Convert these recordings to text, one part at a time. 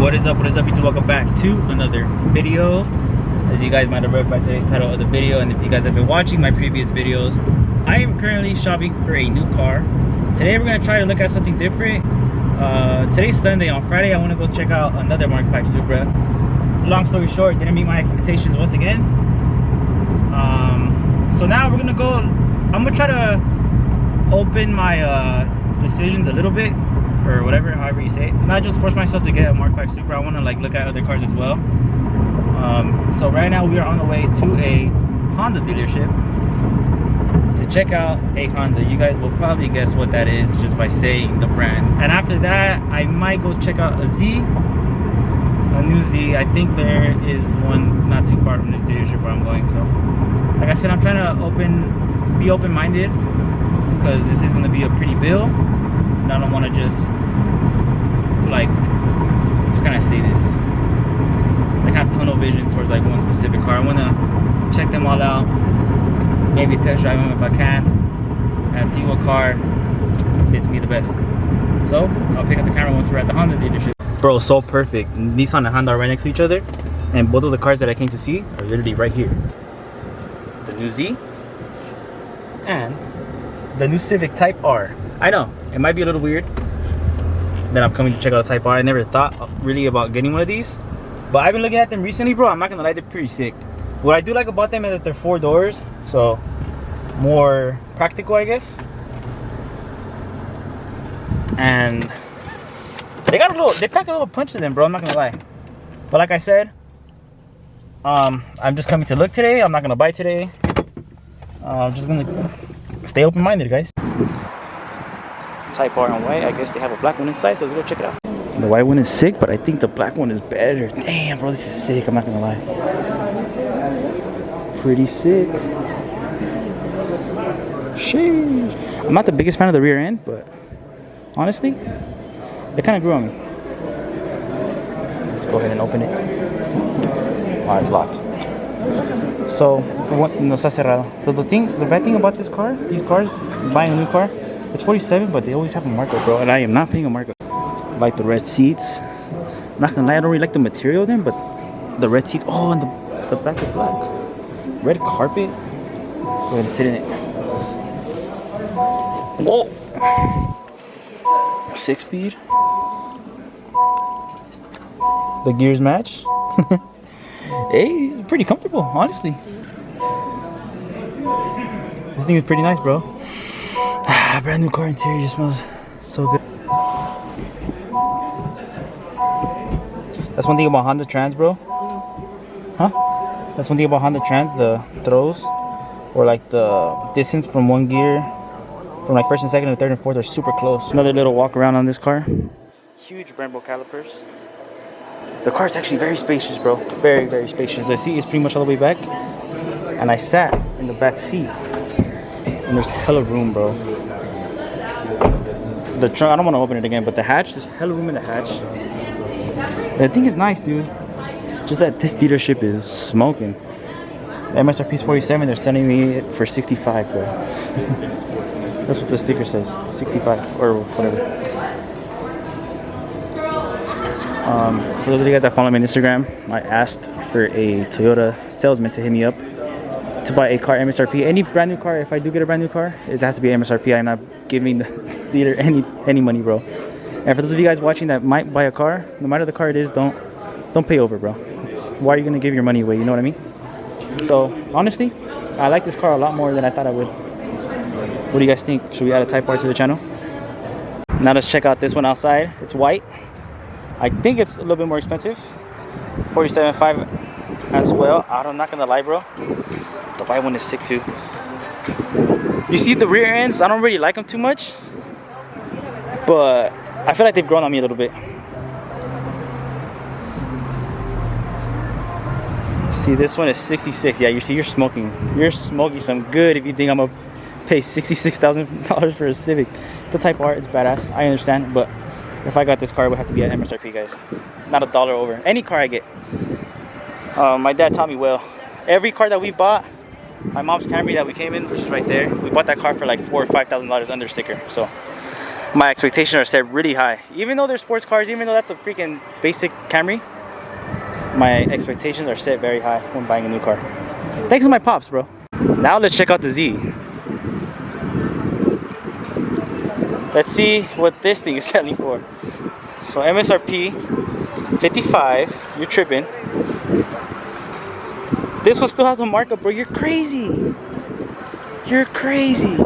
What is up YouTube? Welcome back to another video. As you guys might have read by today's title of the video, and if you guys have been watching my previous videos, I am currently shopping for a new car. Today we're going to try to look at something different. Today's Sunday. On Friday I want to go check out another Mark 5 Supra. Long story short, didn't meet my expectations once again. So now we're going to go, I'm going to try to open my decisions a little bit, or whatever, however you say it. Not just force myself to get a Mark 5 Supra. I want to like look at other cars as well. So right now we are on the way to a Honda dealership to check out a Honda. You guys will probably guess what that is just by saying the brand. And after that, I might go check out a new Z. I think there is one not too far from this dealership where I'm going. So like I said, I'm trying to be open-minded, because this is going to be a pretty bill. And I don't want to just, like, how can I say this, like have tunnel vision towards like one specific car. I want to check them all out, maybe test drive them if I can, and see what car fits me the best. So I'll pick up the camera once we're at the Honda dealership. Bro, so perfect. Nissan and Honda are right next to each other, and both of the cars that I came to see are literally right here. The new Z and the new Civic Type R. I know, it might be a little weird that I'm coming to check out a Type R. I never thought really about getting one of these, but I've been looking at them recently, bro. I'm not gonna lie, they're pretty sick. What I do like about them is that they're 4 doors, so more practical, I guess. And they pack a little punch to them, bro. I'm not gonna lie. But like I said, I'm just coming to look today. I'm not gonna buy today. I'm just gonna stay open-minded, guys. Type R in white. I guess they have a black one inside, so let's go check it out. The white one is sick, but I think the black one is better. Damn, bro, this is sick. I'm not gonna lie. Pretty sick. Sheesh. I'm not the biggest fan of the rear end, but honestly, it kind of grew on me. Let's go ahead and open it. Oh, it's locked. So, no está cerrado. The bad thing about these cars, buying a new car, it's 47, but they always have a markup, bro, and I am not paying a markup. I like the red seats. I'm not gonna lie, I don't really like the material of them, but the red seat, oh, and the back is black. Red carpet. Go ahead and sit in it. Whoa! 6-speed. The gears match. Hey, pretty comfortable, honestly. This thing is pretty nice, bro. Brand new car interior just smells so good. That's one thing about Honda Trans, bro. Huh? That's one thing about Honda Trans, the throws, or like the distance from one gear, from like first and second to third and fourth, are super close. Another little walk around on this car. Huge Brembo calipers. The car is actually very spacious, bro. Very, very spacious. The seat is pretty much all the way back, and I sat in the back seat, and there's hella room, bro. The trunk, I don't want to open it again, but the hatch, there's hella room in the hatch. The thing is nice, dude. Just that this dealership is smoking. The MSRP is 47. They're selling me it for 65, bro. That's what the sticker says, 65 or whatever. For those of you guys that follow me on Instagram, I asked for a Toyota salesman to hit me up to buy a car MSRP. Any brand new car, if I do get a brand new car, it has to be MSRP. I'm not giving the dealer any money, bro. And for those of you guys watching that might buy a car, no matter the car it is, don't pay over, bro. Why are you gonna give your money away? You know what I mean? So honestly, I like this car a lot more than I thought I would. What do you guys think? Should we add a Type R to the channel? Now let's check out this one outside. It's white. I think it's a little bit more expensive. 47.5 as well. I'm not gonna lie, bro. The white one is sick too. You see the rear ends? I don't really like them too much, but I feel like they've grown on me a little bit. See, this one is 66. Yeah, you see, you're smoking some good if you think I'm gonna pay $66,000 for a Civic. It's a Type R. It's badass. I understand, but if I got this car, it would have to be at MSRP, guys. Not $1 over. Any car I get. My dad taught me well. Every car that we bought, my mom's Camry that we came in, which is right there, we bought that car for like $4,000 or $5,000 under sticker. So My expectations are set really high. Even though they're sports cars, even though that's a freaking basic Camry, my expectations are set very high when buying a new car. Thanks to my pops, bro. Now let's check out the Z. Let's see what this thing is selling for. So MSRP 55. You're tripping. This one still has a markup, bro. You're crazy. You're crazy.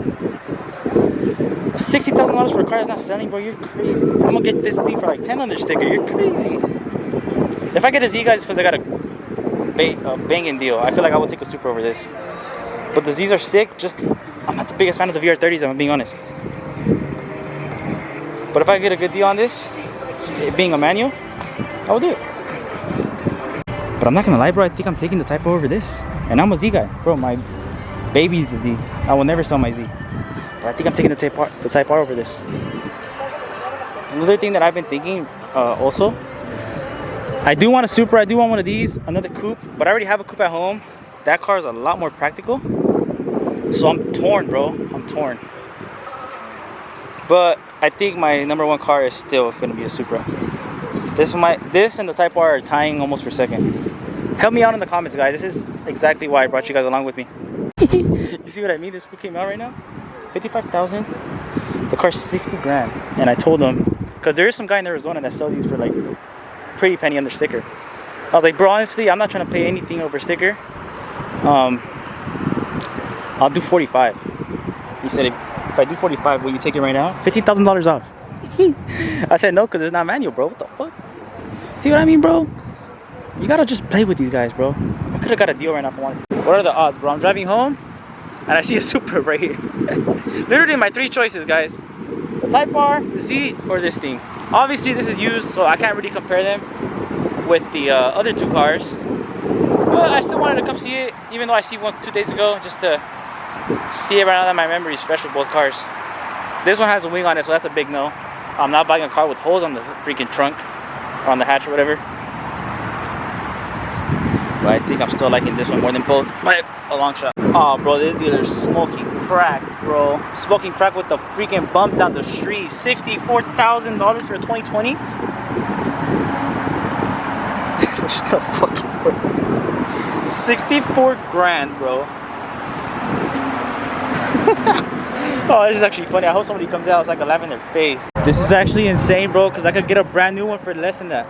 $60,000 for a car that's not selling, bro. You're crazy. I'm gonna get this thing for like 10 on their sticker. You're crazy. If I get a Z, guys, because I got a banging deal. I feel like I will take a Supra over this. But the Z's are sick. Just, I'm not the biggest fan of the VR30s, I'm being honest. But if I get a good deal on this, it being a manual, I will do it. But I'm not gonna lie, bro. I think I'm taking the Type R over this. And I'm a Z guy, bro. My baby's a Z. I will never sell my Z. But I think I'm taking the Type R over this. Another thing that I've been thinking also, I do want a Supra. I do want one of these, another coupe. But I already have a coupe at home. That car is a lot more practical. So I'm torn, bro. I'm torn. But I think my number one car is still gonna be a Supra. This and the Type R are tying almost for second. Help me out in the comments, guys. This is exactly why I brought you guys along with me. You see what I mean? This came out right now. 55,000. The car's 60 grand. And I told them, because there is some guy in Arizona that sells these for like pretty penny on their sticker. I was like, bro, honestly, I'm not trying to pay anything over sticker. I'll do 45. He said, if I do 45, will you take it right now? $15,000 off. I said no, because it's not manual, bro. What the fuck? See what I mean, bro? You gotta just play with these guys, bro. I could have got a deal right now if I wanted to. What are the odds, bro? I'm driving home and I see a Supra right here. Literally my three choices, guys. The Type R, the Z, or this thing. Obviously this is used, so I can't really compare them with the other two cars. But I still wanted to come see it, even though I see one 2 days ago, just to see it right now that my memory is fresh with both cars. This one has a wing on it, so that's a big no. I'm not buying a car with holes on the freaking trunk or on the hatch or whatever. But I think I'm still liking this one more than both by a long shot. Oh, bro, this dealer's smoking crack, bro. Smoking crack with the freaking bumps down the street. $64,000 for a 2020. Shut the fuck up. 64 grand, bro. Oh, this is actually funny. I hope somebody comes out so I can laugh in their face. This is actually insane, bro, because I could get a brand new one for less than that.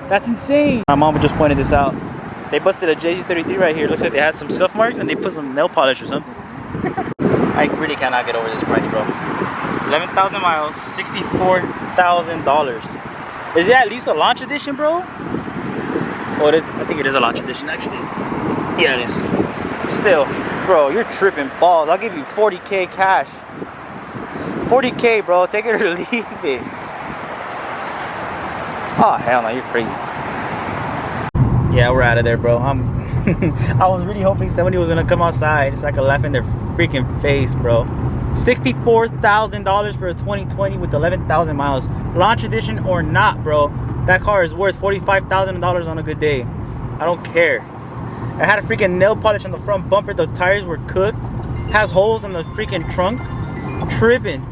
That's insane. My mom just pointed this out. They busted a JZ33 right here. Looks like they had some scuff marks and they put some nail polish or something. I really cannot get over this price, bro. 11,000 miles, $64,000. Is it at least a launch edition, bro? Oh, it is. I think it is a launch edition, actually. Yeah, it is. Still, bro, you're tripping balls. I'll give you 40K cash. 40K, bro. Take it or leave it. Oh, hell no, you're crazy. Yeah, we're out of there, bro. I was really hoping somebody was gonna come outside so I could laugh in their freaking face, bro. $64,000 for a 2020 with 11,000 miles. Launch edition or not, bro. That car is worth $45,000 on a good day. I don't care. It had a freaking nail polish on the front bumper. The tires were cooked. Has holes in the freaking trunk. Tripping.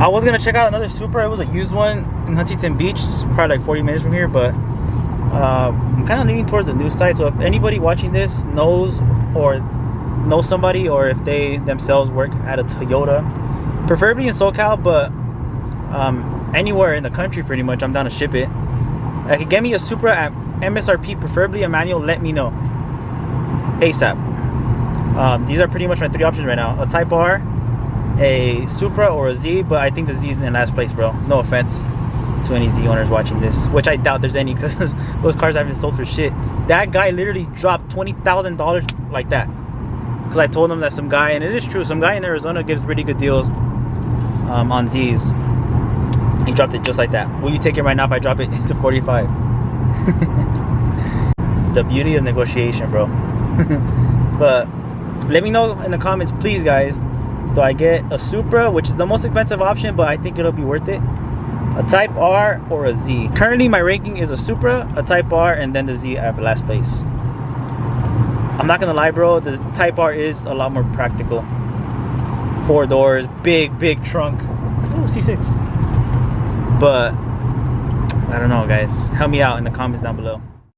I was gonna check out another Supra. It was a used one in Huntington Beach. It's probably like 40 minutes from here, but I'm kind of leaning towards the new site. So if anybody watching this knows somebody, or if they themselves work at a Toyota, preferably in SoCal, but anywhere in the country pretty much, I'm down to ship it. I could get me a Supra at MSRP, preferably a manual. Let me know ASAP. These are pretty much my three options right now: a Type R, a Supra, or a Z. But I think the Z is in last place, bro. No offense to any Z owners watching this, which I doubt there's any, because those cars haven't sold for shit. That guy literally dropped $20,000 like that, because I told him that some guy, and it is true, some guy in Arizona gives pretty good deals on Z's. He dropped it just like that. Will you take it right now if I drop it to 45? The beauty of negotiation, bro. But let me know in the comments, please, guys. Do I get a Supra, which is the most expensive option, but I think it'll be worth it? A Type R or a Z? Currently, my ranking is a Supra, a Type R, and then the Z at last place. I'm not gonna lie, bro. The Type R is a lot more practical. 4 doors, big trunk. Oh, C6. But I don't know, guys. Help me out in the comments down below.